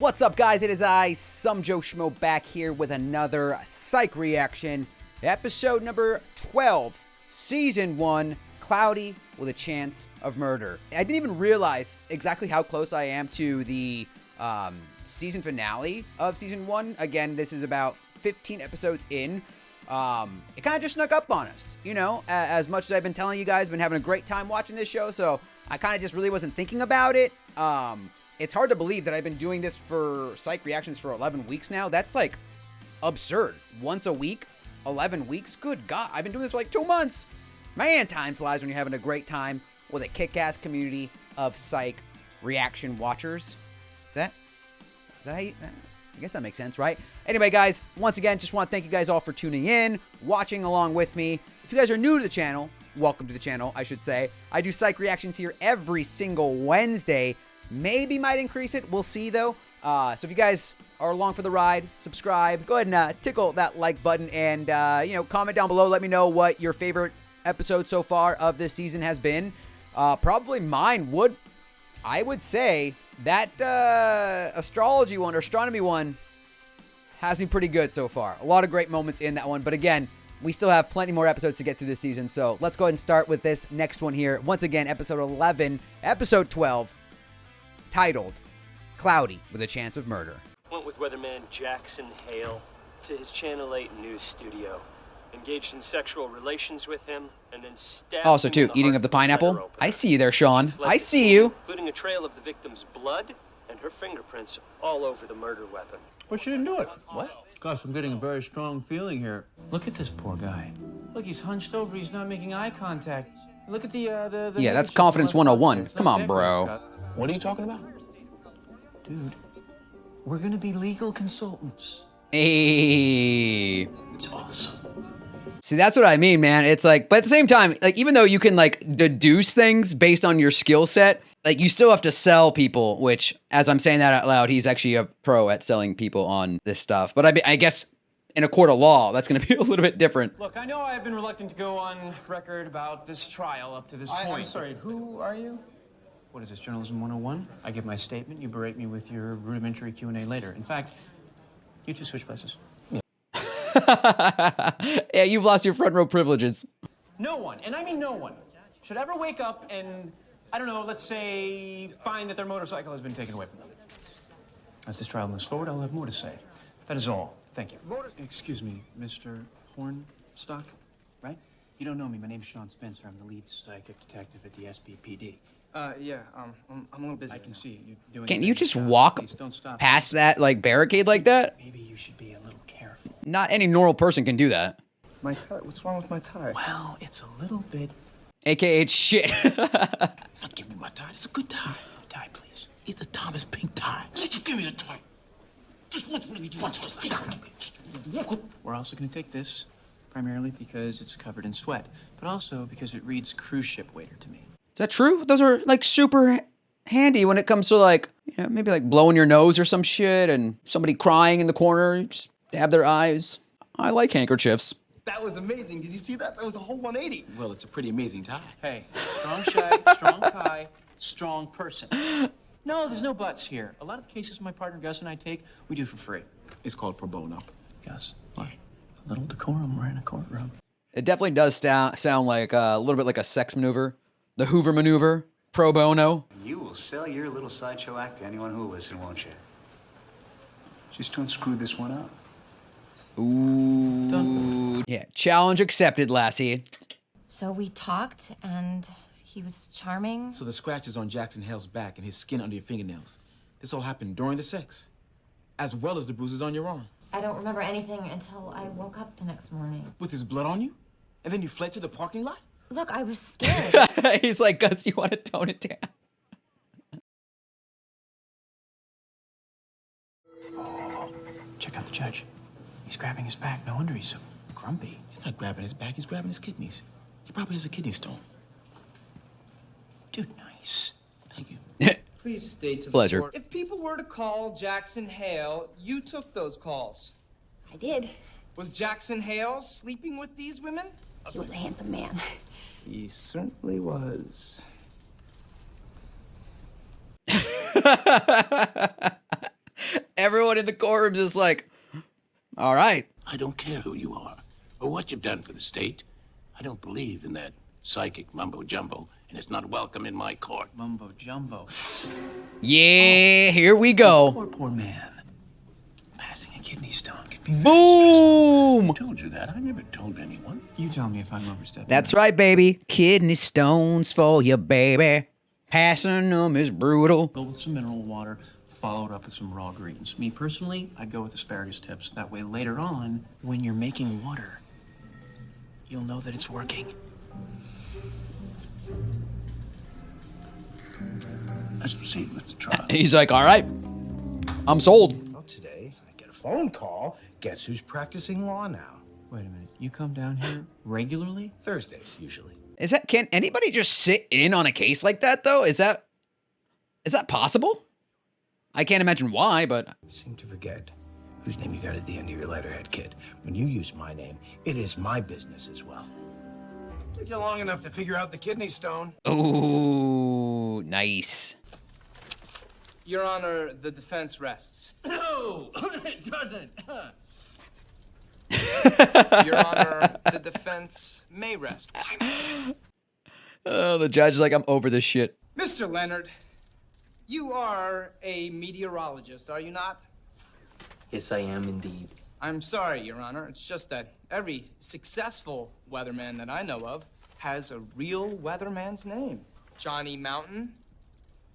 What's up, guys? It is I, some Joe Schmo, back here with another Psych reaction. Episode number 12, Season 1, Cloudy with a Chance of Murder. I didn't even realize exactly how close I am to the season finale of Season 1. Again, this is about 15 episodes in. It kind of just snuck up on us, you know, as much as I've been telling you guys, been having a great time watching this show, so I kind of just really wasn't thinking about it. It's hard to believe that I've been doing this for Psych reactions for 11 weeks now. That's like absurd. Once a week, 11 weeks. Good God, I've been doing this for like 2 months. Man, time flies when you're having a great time with a kick-ass community of Psych reaction watchers. I guess that makes sense, right? Anyway, guys, once again, just want to thank you guys all for tuning in, watching along with me. If you guys are new to the channel, welcome to the channel, I should say. I do Psych reactions here every single Wednesday. Maybe might increase it. We'll see, though. So if you guys are along for the ride, subscribe. Go ahead and tickle that like button and, comment down below. Let me know what your favorite episode so far of this season has been. Probably mine I would say that astrology one or astronomy one has been pretty good so far. A lot of great moments in that one. But again, we still have plenty more episodes to get through this season. So let's go ahead and start with this next one here. Once again, episode 11, episode 12. Titled, Cloudy with a Chance of Murder. Went with weatherman Jackson Hale to his Channel 8 news studio. Engaged in sexual relations with him, and then stabbed Also, him too, in the eating heart of the with a pineapple. letter opener. I see you there, Sean. Left I the see scene, you. Including a trail of the victim's blood and her fingerprints all over the murder weapon. But you didn't do it. What? Gosh, I'm getting a very strong feeling here. Look at this poor guy. Look, he's hunched over. He's not making eye contact. Look at the Yeah, that's confidence 101. Come on, bro. What are you talking about? Dude, we're gonna be legal consultants. Hey. It's awesome. See, that's what I mean, man. It's like, but at the same time, like, even though you can, like, deduce things based on your skill set, like, you still have to sell people, which, as I'm saying that out loud, he's actually a pro at selling people on this stuff. But I guess in a court of law, that's going to be a little bit different. Look, I know I've been reluctant to go on record about this trial up to this point. I'm sorry, who are you? What is this, Journalism 101? I give my statement, you berate me with your rudimentary Q&A later. In fact, you two switch places. Yeah, you've lost your front row privileges. No one, and I mean no one, should ever wake up and, I don't know, let's say, find that their motorcycle has been taken away from them. As this trial moves forward, I'll have more to say. That is all. Thank you. Excuse me, Mr. Hornstock, right? You don't know me. My name's Sean Spencer. I'm the lead psychic detective at the SPPD. I'm a little busy. I can see you doing. Can't a you good just job. walk Please don't stop. past that, like, barricade like that? Maybe you should be a little careful. Not any normal person can do that. My tie. What's wrong with my tie? Well, it's a little bit. AKA it's shit. Give me my tie. It's a good tie. Tie, please. It's a Thomas Pink tie. Just give me the tie. Just once. We're also going to take this, primarily because it's covered in sweat, but also because it reads cruise ship waiter to me. Is that true? Those are, like, super handy when it comes to, like, you know, maybe, like, blowing your nose or some shit and somebody crying in the corner. You just dab their eyes. I like handkerchiefs. That was amazing. Did you see that? That was a whole 180. Well, it's a pretty amazing tie. Hey, strong shag, strong tie, strong person. No, there's no buts here. A lot of the cases my partner Gus and I take, we do for free. It's called pro bono. Gus, what? A little decorum. We're in a courtroom. It definitely does sound like a little bit like a sex maneuver. The Hoover maneuver. Pro bono. You will sell your little sideshow act to anyone who will listen, won't you? Just don't screw this one up. Ooh. Done. Yeah, challenge accepted, lassie. So we talked, and he was charming. So the scratches on Jackson Hale's back and his skin under your fingernails, this all happened during the sex, as well as the bruises on your arm. I don't remember anything until I woke up the next morning. With his blood on you? And then you fled to the parking lot? Look, I was scared. He's like, Gus, you want to tone it down? Oh, check out the judge. He's grabbing his back. No wonder he's so grumpy. He's not grabbing his back, he's grabbing his kidneys. He probably has a kidney stone. Dude, nice. Thank you. Please state to the Pleasure. court, if people were to call Jackson Hale, you took those calls. I did. Was Jackson Hale sleeping with these women? He was a handsome man. He certainly was. Everyone in the courtroom just like, all right. I don't care who you are or what you've done for the state. I don't believe in that psychic mumbo-jumbo, and it's not welcome in my court. Mumbo-jumbo. Yeah, here we go. Poor man. Passing a kidney stone can be Boom! I told you that. I never told anyone. You tell me if I'm overstepping. That's right, baby. Kidney stones for you, baby. Passing them is brutal. Go with some mineral water, followed up with some raw greens. Me personally, I go with asparagus tips. That way later on, when you're making water, you'll know that it's working. Let's proceed with the trial. He's like, all right, I'm sold. Well, today, I get a phone call. Guess who's practicing law now? Wait a minute. You come down here regularly? Thursdays, usually. Can anybody just sit in on a case like that, though? Is that possible? I can't imagine why, but... You seem to forget whose name you got at the end of your letterhead, kid. When you use my name, it is my business as well. Took you long enough to figure out the kidney stone. Ooh, nice. Your Honor, the defense rests. No, it doesn't. Your Honor, the defense may rest. Oh, the judge is like, I'm over this shit. Mr. Leonard, you are a meteorologist, are you not? Yes, I am indeed. I'm sorry, Your Honor. It's just that every successful weatherman that I know of has a real weatherman's name. Johnny Mountain,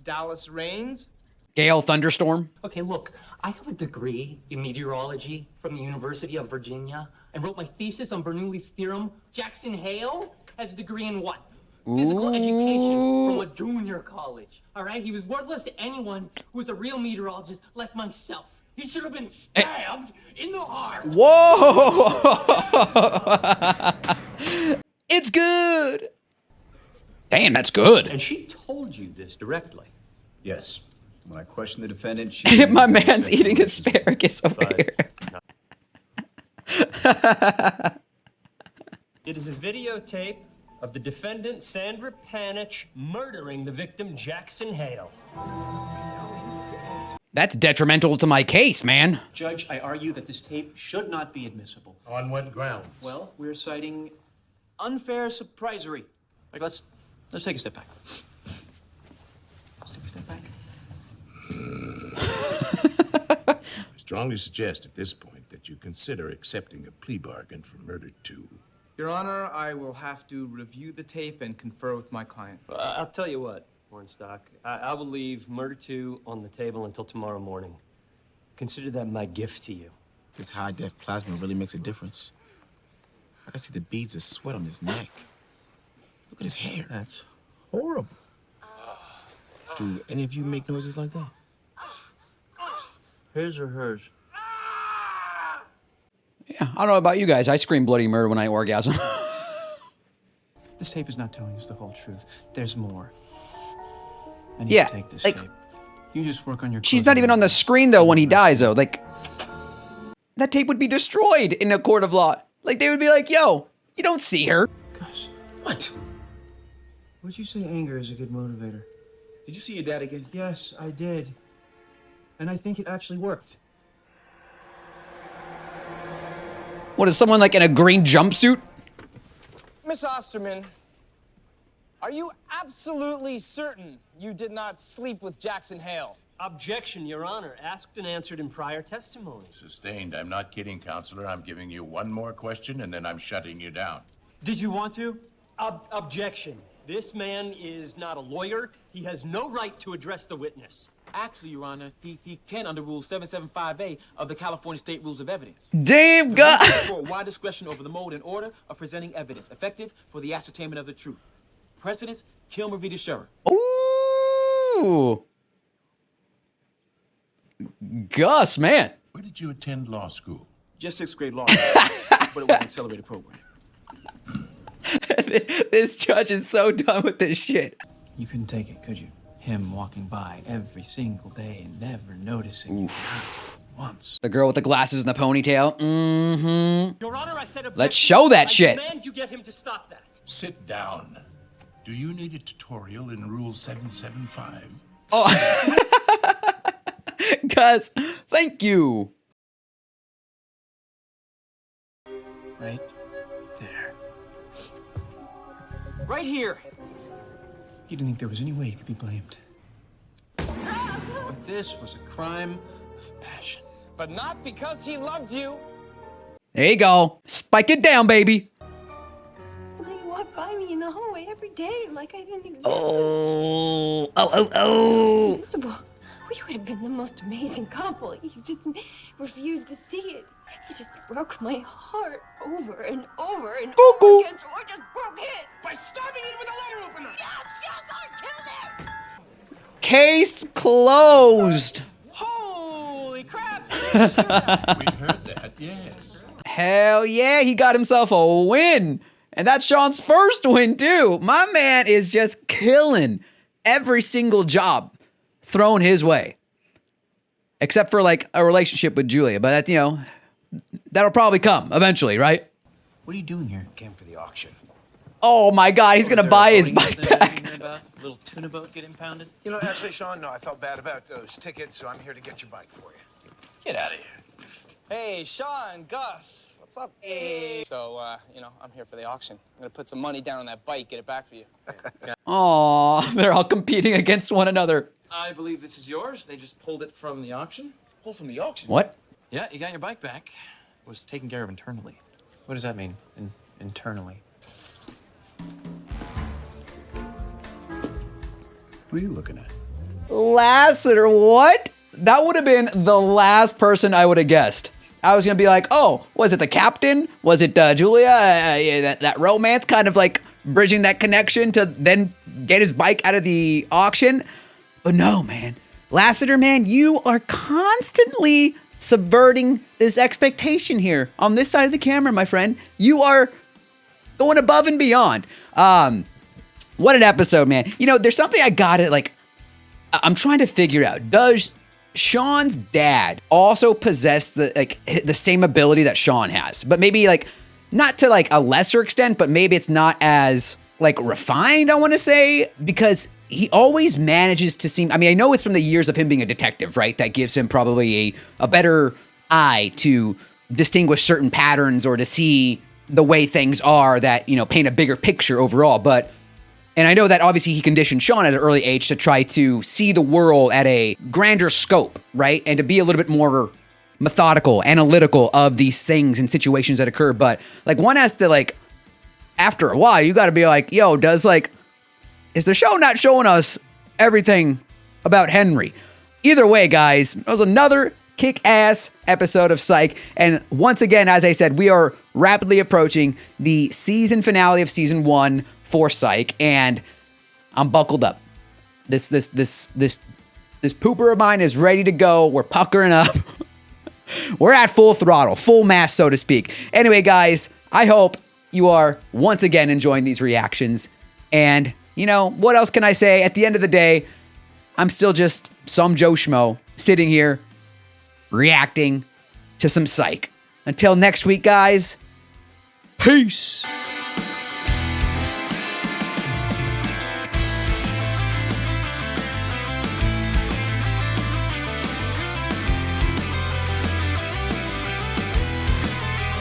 Dallas Rains. Gale Thunderstorm. Okay, look, I have a degree in meteorology from the University of Virginia and wrote my thesis on Bernoulli's theorem. Jackson Hale has a degree in what? Physical education from a junior college. All right? He was worthless to anyone who was a real meteorologist like myself. He should have been stabbed in the heart. Whoa! It's good. Damn, that's good. And she told you this directly. Yes. When I questioned the defendant, she... My man's eating asparagus over here. It is a videotape of the defendant, Sandra Panich, murdering the victim, Jackson Hale. That's detrimental to my case, man. Judge, I argue that this tape should not be admissible. On what grounds? Well, we're citing unfair surprisery. Like, let's take a step back. Let's take a step back. I strongly suggest at this point that you consider accepting a plea bargain for murder 2. Your Honor, I will have to review the tape and confer with my client. I'll tell you what, Hornstock. I will leave murder 2 on the table until tomorrow morning. Consider that my gift to you. This high-def plasma really makes a difference. I can see the beads of sweat on his neck. Look at his hair. That's horrible. Do any of you make noises like that? his or hers. Yeah, I don't know about you guys. I scream bloody murder when I orgasm. This tape is not telling us the whole truth. There's more. I need Yeah, to take this like- tape. You just work on your... She's not even on the screen, though, when he dies, though. Like, that tape would be destroyed in a court of law. Like, they would be like, yo, you don't see her. Gosh, what? Would you say anger is a good motivator? Did you see your dad again? Yes, I did. And I think it actually worked. What, is someone, like, in a green jumpsuit? Miss Osterman, are you absolutely certain you did not sleep with Jackson Hale? Objection, Your Honor. Asked and answered in prior testimony. Sustained. I'm not kidding, Counselor. I'm giving you one more question, and then I'm shutting you down. Did you want to? Objection. This man is not a lawyer. He has no right to address the witness. Actually, Your Honor, he can under Rule 775A of the California State Rules of Evidence. Damn, God. For wide discretion over the mode and order of presenting evidence, effective for the ascertainment of the truth. Precedence, Kilmer v. DeSherer. Ooh. Gus, man. Where did you attend law school? Just 6th grade law, but it was an accelerated program. This judge is so done with this shit. You couldn't take it, could you? Him walking by every single day and never noticing once. The girl with the glasses and the ponytail. Mm-hmm. Your Honor, I said objection. Let's show that I shit. demand you get him to stop that. Sit down. Do you need a tutorial in Rule 775? Oh. Gus, thank you. Right there. Right here. You didn't think there was any way you could be blamed. But this was a crime of passion. But not because he loved you. There you go. Spike it down, baby. Well, you walk by me in the hallway every day like I didn't exist. Oh. It was invisible. We would have been the most amazing couple. He just refused to see it. He just broke my heart over and over and over again, so I just broke it. By stabbing it with a letter opener. Yes, I killed him. Case closed. Holy crap! We've heard that, yes. Hell yeah, he got himself a win. And that's Sean's first win, too. My man is just killing every single job thrown his way. Except for, like, a relationship with Julia. But, that, you know, that'll probably come eventually, right? What are you doing here? Came for the auction. Oh, my God. He's going to buy his bike back. A little tuna boat get impounded? You know, actually, Sean, no, I felt bad about those tickets, so I'm here to get your bike for you. Get out of here. Hey, Sean, Gus. What's up? Hey. So, you know, I'm here for the auction. I'm gonna put some money down on that bike, get it back for you. Aw, they're all competing against one another. I believe this is yours. They just pulled it from the auction. Pulled from the auction? What? Yeah, you got your bike back. It was taken care of internally. What does that mean, internally? What are you looking at? Lassiter, what? That would have been the last person I would have guessed. I was gonna be like, oh, was it the captain? Was it Julia? Yeah, that romance, kind of like bridging that connection to then get his bike out of the auction. But no, man. Lassiter, man, you are constantly subverting this expectation here on this side of the camera, my friend. You are going above and beyond. What an episode, man. You know, there's something I gotta, like, I'm trying to figure out. Does Sean's dad also possess the same ability that Sean has? But maybe, like, not to, like, a lesser extent, but maybe it's not as, like, refined, I want to say, because he always manages to seem, I mean, I know it's from the years of him being a detective, right? That gives him probably a better eye to distinguish certain patterns or to see the way things are that, you know, paint a bigger picture overall. But, and I know that obviously he conditioned Sean at an early age to try to see the world at a grander scope, right? And to be a little bit more methodical, analytical of these things and situations that occur. But, like, one has to, like, after a while, you got to be like, yo, is the show not showing us everything about Henry? Either way, guys, it was another kick-ass episode of Psych. And once again, as I said, we are rapidly approaching the season finale of season 1 for Psych, and I'm buckled up. This pooper of mine is ready to go. We're puckering up. We're at full throttle, full mass, so to speak. Anyway, guys, I hope you are once again enjoying these reactions. And, you know, what else can I say? At the end of the day, I'm still just some Joe Schmo sitting here reacting to some Psych. Until next week, guys, peace.